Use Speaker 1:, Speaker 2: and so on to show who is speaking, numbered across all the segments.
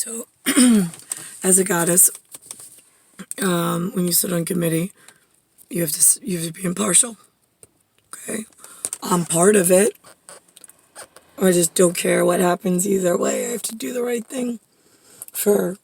Speaker 1: So, as a goddess, when you sit on committee, you have to be impartial. Okay, I'm part of it. I just don't care what happens either way. I have to do the right thing for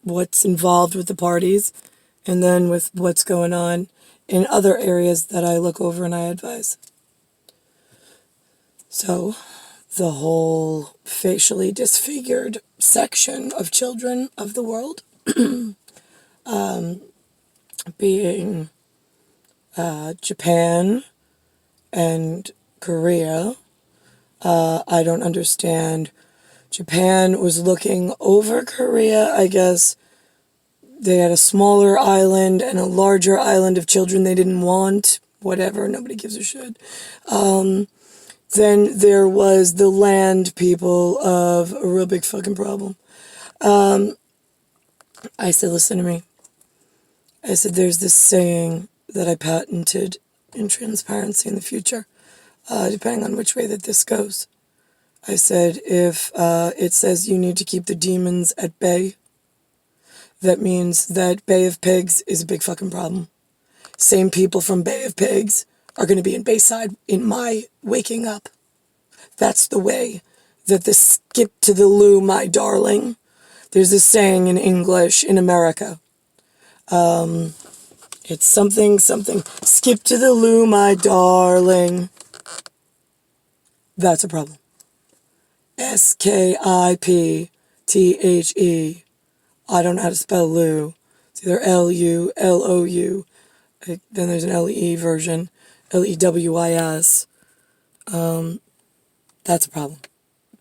Speaker 1: what's involved with the parties, and then with what's going on in other areas that I look over and I advise. So, the whole facially disfigured section of children of the world, being Japan and Korea. I don't understand. Japan was looking over Korea, I guess. They had a smaller island and a larger island of children they didn't want. Whatever, nobody gives a shit. Then there was the land people of a real big fucking problem. I said, listen to me. I said, there's this saying that I patented in transparency in the future, depending on which way that this goes. I said, if it says you need to keep the demons at bay, that means that Bay of Pigs is a big fucking problem. Same people from Bay of Pigs are going to be in Bayside in my waking up. That's the way that the skip to the loo, my darling. There's a saying in English in America. It's something, skip to the loo, my darling. That's a problem. Skipthe. I don't know how to spell loo. It's either Lulou. Then there's an LE version. Lewis. That's a problem.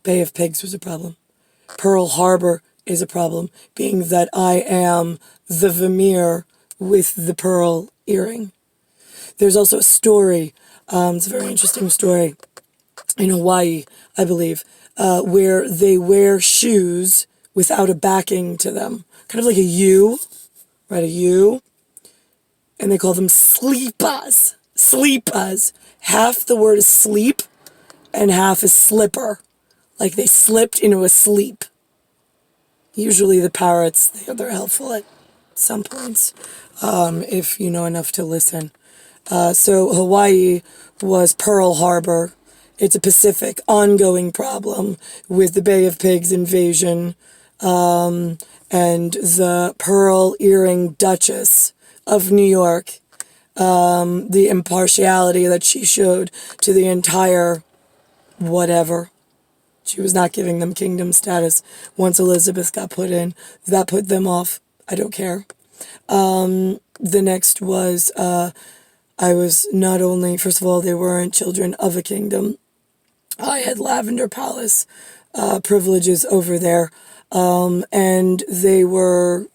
Speaker 1: Bay of Pigs was a problem. Pearl Harbor is a problem, being that I am the Vermeer with the pearl earring. There's also a story, it's a very interesting story, in Hawaii, I believe, where they wear shoes without a backing to them. Kind of like a U, right, a U. And they call them sleepas. Sleepas. Half the word is sleep and half is slipper. Like they slipped into a sleep. Usually the parrots, they're helpful at some points, if you know enough to listen. So Hawaii was Pearl Harbor. It's a Pacific ongoing problem with the Bay of Pigs invasion, and the pearl earring Duchess of New York, the impartiality that she showed to the entire whatever. She was not giving them kingdom status once Elizabeth got put in. That put them off. I don't care. The next was, I was not only, first of all, they weren't children of a kingdom. I had Lavender Palace privileges over there, and they were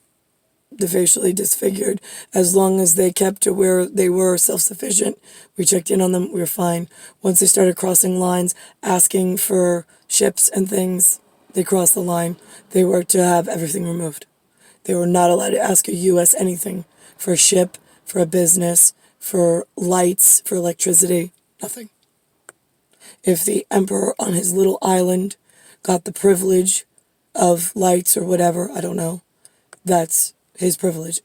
Speaker 1: the facially disfigured. As long as they kept to where they were self-sufficient, we checked in on them, we were fine. Once they started crossing lines, asking for ships and things, they crossed the line. They were to have everything removed. They were not allowed to ask a U.S. anything for a ship, for a business, for lights, for electricity, nothing. If the emperor on his little island got the privilege of lights or whatever, I don't know, that's his privilege,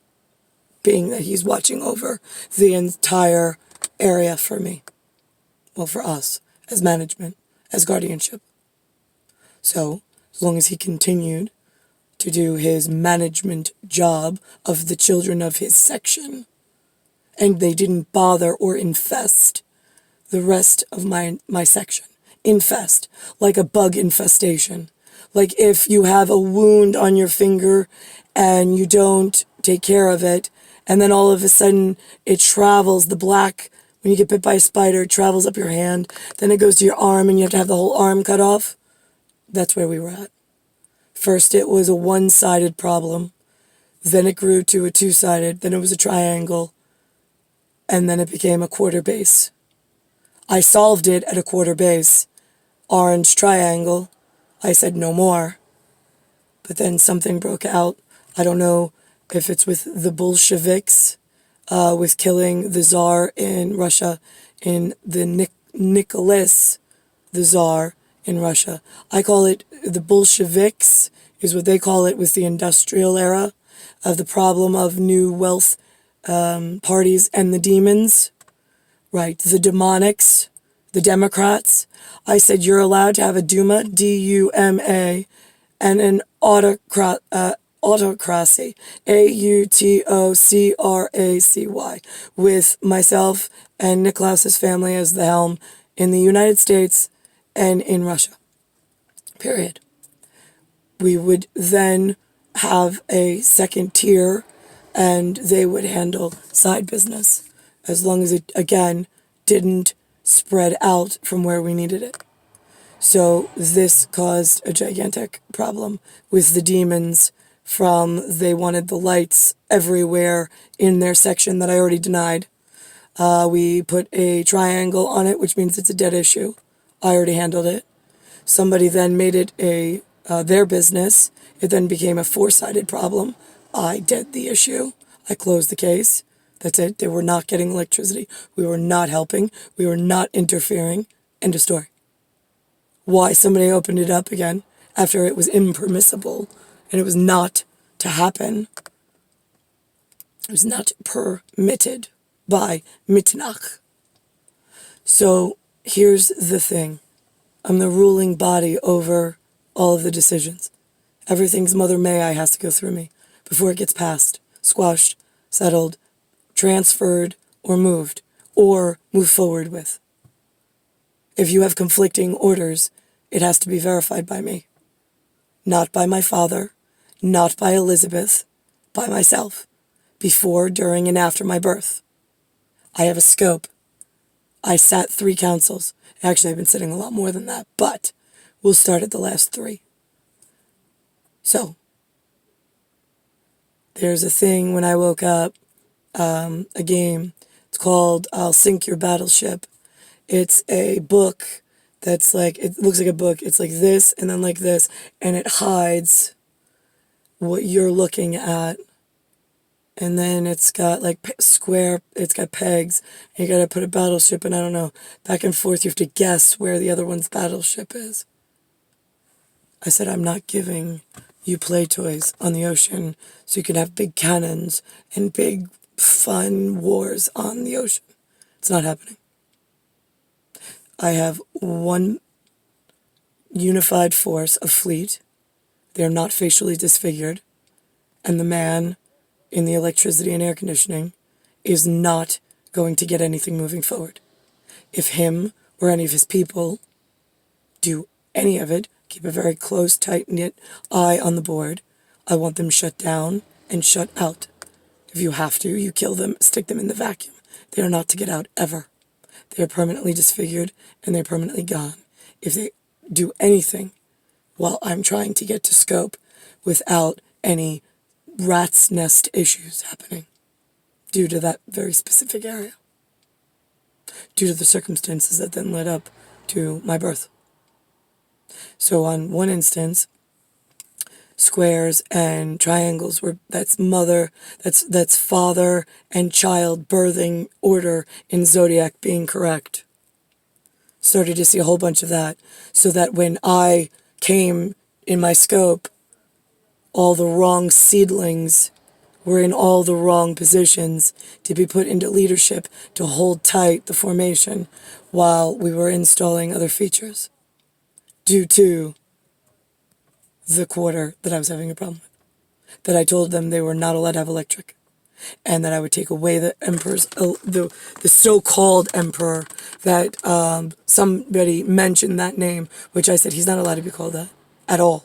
Speaker 1: being that he's watching over the entire area for me. Well, for us, as management, as guardianship. So, as long as he continued to do his management job of the children of his section, and they didn't bother or infest the rest of my section. Infest, like a bug infestation. Like if you have a wound on your finger and you don't take care of it, and then all of a sudden it travels, the black, when you get bit by a spider, it travels up your hand, then it goes to your arm and you have to have the whole arm cut off. That's where we were at. First it was a one-sided problem, then it grew to a two-sided, then it was a triangle, and then it became a quarter base. I solved it at a quarter base. Orange triangle. I said no more. But then something broke out. I don't know if it's with the Bolsheviks, with killing the Tsar in Russia, in the Nicholas, the Tsar in Russia. I call it the Bolsheviks is what they call it, was the industrial era of the problem of new wealth parties and the demons, right? The demonics, the Democrats. I said you're allowed to have a Duma, D-U-M-A, and an autocracy, A-U-T-O-C-R-A-C-Y, with myself and Nicklaus's family as the helm in the United States and in Russia. Period. We would then have a second tier and they would handle side business as long as it, again, didn't spread out from where we needed it. So this caused a gigantic problem with the demons from they wanted the lights everywhere in their section that I already denied. We put a triangle on it, which means it's a dead issue. I already handled it. Somebody then made it their business. It then became a four-sided problem. I did the issue. I closed the case. That's it. They were not getting electricity. We were not helping. We were not interfering. End of story. Why somebody opened it up again after it was impermissible and it was not to happen. It was not permitted by Mitnach. So here's the thing. I'm the ruling body over all of the decisions. Everything's Mother May I has to go through me before it gets passed, squashed, settled, transferred, or moved forward with. If you have conflicting orders, it has to be verified by me. Not by my father, not by Elizabeth, by myself, before, during, and after my birth. I have a scope. I sat 3 councils. Actually, I've been sitting a lot more than that, but we'll start at the last 3. So, there's a thing when I woke up, a game. It's called I'll Sink Your Battleship. It's a book that's like, it looks like a book. It's like this and then like this, and it hides what you're looking at. And then it's got like it's got pegs, and you gotta put a battleship, and I don't know, back and forth, you have to guess where the other one's battleship is. I said, I'm not giving you play toys on the ocean so you can have big cannons and big fun wars on the ocean. It's not happening. I have one unified force, a fleet. They're not facially disfigured. And the man in the electricity and air conditioning is not going to get anything moving forward. If him or any of his people do any of it, keep a very close, tight-knit eye on the board, I want them shut down and shut out. If you have to, you kill them, stick them in the vacuum. They are not to get out ever. They are permanently disfigured and they're permanently gone. If they do anything while I'm trying to get to scope without any rat's nest issues happening due to that very specific area, due to the circumstances that then led up to my birth. So on one instance, squares and triangles that's father and child birthing order in zodiac being correct. Started to see a whole bunch of that, so that when I came in my scope, all the wrong seedlings were in all the wrong positions to be put into leadership to hold tight the formation while we were installing other features due to the quarter that I was having a problem with. That I told them they were not allowed to have electric, and that I would take away the emperor's, the so-called emperor, that somebody mentioned that name, which I said he's not allowed to be called that at all.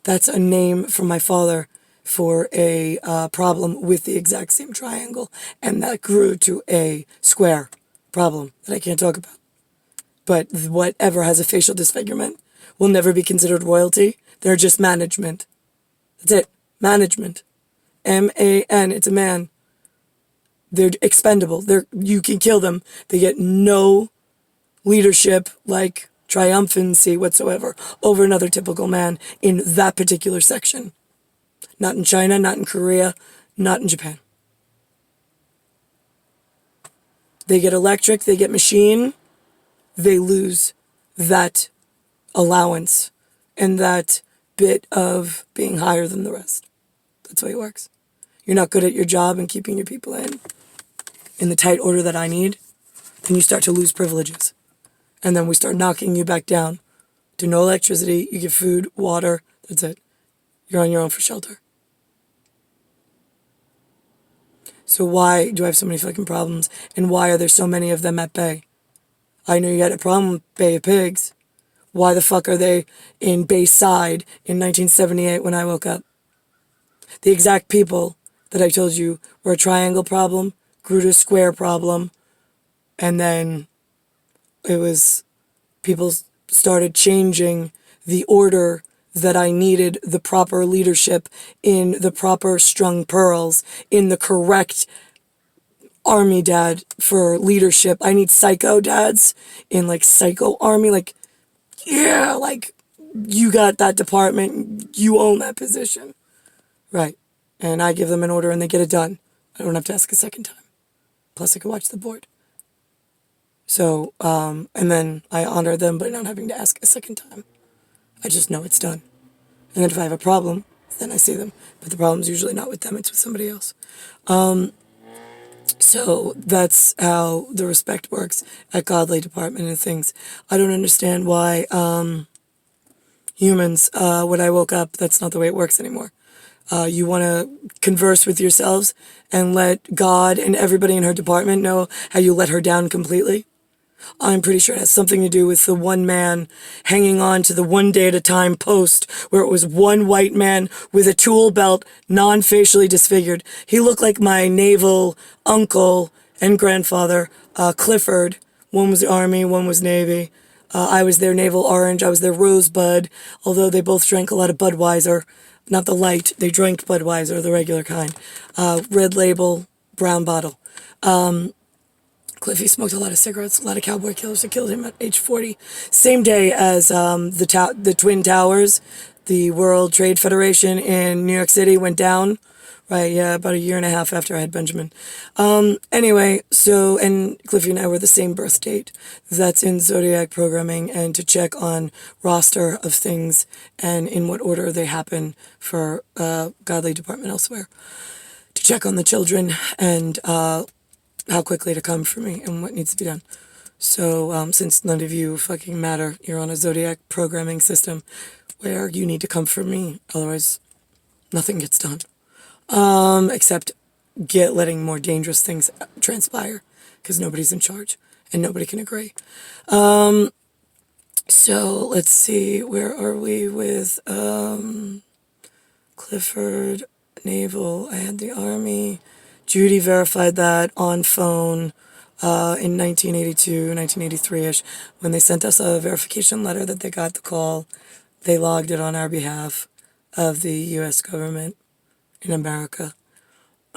Speaker 1: That's a name from my father for a problem with the exact same triangle, and that grew to a square problem that I can't talk about. But whatever has a facial disfigurement will never be considered royalty. They're just management. That's it. Management. M-A-N. It's a man. They're expendable. You can kill them. They get no leadership, like triumphancy whatsoever, over another typical man in that particular section. Not in China, not in Korea, not in Japan. They get electric, they get machine, they lose that allowance and that bit of being higher than the rest. That's the way it works. You're not good at your job and keeping your people in the tight order that I need, then you start to lose privileges. And then we start knocking you back down to no electricity, you get food, water, that's it. You're on your own for shelter. So why do I have so many fucking problems? And why are there so many of them at Bay? I know you had a problem with Bay of Pigs. Why the fuck are they in Bayside in 1978 when I woke up? The exact people that I told you were a triangle problem, grew to a square problem, and then it was people started changing the order that I needed the proper leadership in the proper strung pearls in the correct army dad for leadership. I need psycho dads in like psycho army, like, yeah, like you got that department, you own that position. Right. And I give them an order and they get it done. I don't have to ask a second time. Plus I can watch the board. So, and then I honor them by not having to ask a second time. I just know it's done. And then if I have a problem, then I see them. But the problem's usually not with them, it's with somebody else. So that's how the respect works at Godly Department and things. I don't understand why humans, when I woke up, that's not the way it works anymore. You want to converse with yourselves and let God and everybody in her department know how you let her down completely. I'm pretty sure it has something to do with the one man hanging on to the one day at a time post where it was one white man with a tool belt, non-facially disfigured. He looked like my naval uncle and grandfather, Clifford. One was the Army, one was Navy. I was their naval orange, I was their rosebud, although they both drank a lot of Budweiser. Not the light, they drank Budweiser, the regular kind. Red label, brown bottle. Cliffy smoked a lot of cigarettes, a lot of cowboy killers that killed him at age 40. Same day as the Twin Towers, the World Trade Federation in New York City went down. Right, yeah, about a year and a half after I had Benjamin. Anyway, so, and Cliffy and I were the same birth date. That's in Zodiac programming, and to check on roster of things and in what order they happen for Godly Department elsewhere. To check on the children and how quickly to come for me and what needs to be done. So since none of you fucking matter, you're on a Zodiac programming system where you need to come for me, otherwise nothing gets done. Except letting more dangerous things transpire, because nobody's in charge and nobody can agree. So let's see, where are we with Clifford, Naval, I had the Army. Judy verified that on phone in 1982, 1983-ish, when they sent us a verification letter that they got the call. They logged it on our behalf of the U.S. government in America.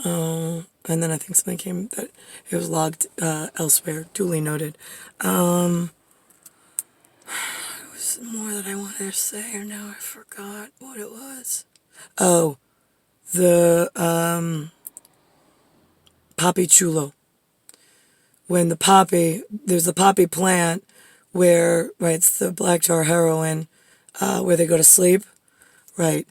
Speaker 1: And then I think something came that it was logged elsewhere, duly noted. There was more that I wanted to say, and now I forgot what it was. Oh, the poppy chulo. When the poppy, there's the poppy plant where, right, it's the black tar heroin, where they go to sleep, right?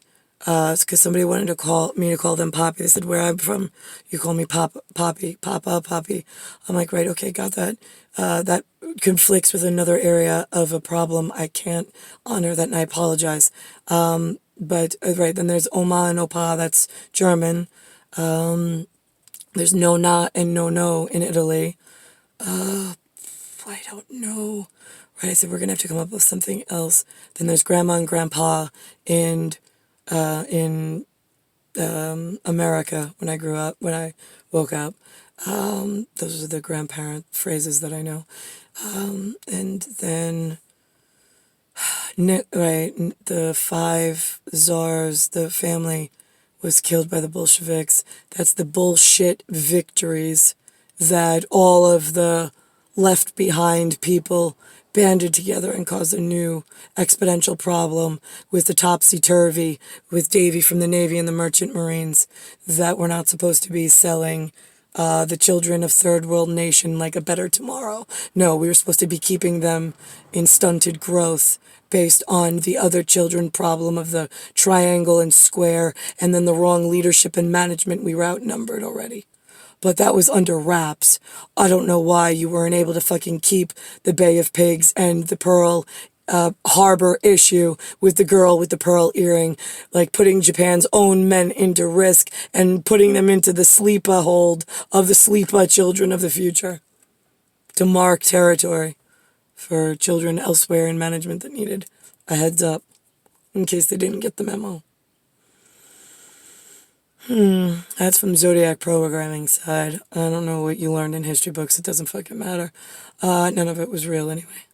Speaker 1: It's because somebody wanted to call them Poppy. They said, where I'm from, you call me Poppy, Papa, Poppy. I'm like, right, okay, got that. That conflicts with another area of a problem. I can't honor that, and I apologize. But, right, then there's Oma and Opa, that's German. There's no and no in Italy. I don't know. Right, I said we're going to have to come up with something else. Then there's Grandma and Grandpa in America when I woke up. Those are the grandparent phrases that I know. And then, right, the 5 czars, the family was killed by the Bolsheviks. That's the bullshit victories that all of the left behind people banded together and caused a new exponential problem with the topsy-turvy, with Davy from the Navy and the Merchant Marines, that we're not supposed to be selling the children of third world nation like a better tomorrow. No, we were supposed to be keeping them in stunted growth based on the other children problem of the triangle and square, and then the wrong leadership and management. We were outnumbered already. But that was under wraps. I don't know why you weren't able to fucking keep the Bay of Pigs and the Pearl Harbor issue with the girl with the pearl earring, like putting Japan's own men into risk and putting them into the sleeper hold of the sleeper children of the future to mark territory for children elsewhere in management that needed a heads up in case they didn't get the memo. That's from Zodiac programming side. I don't know what you learned in history books. It doesn't fucking matter. None of it was real anyway.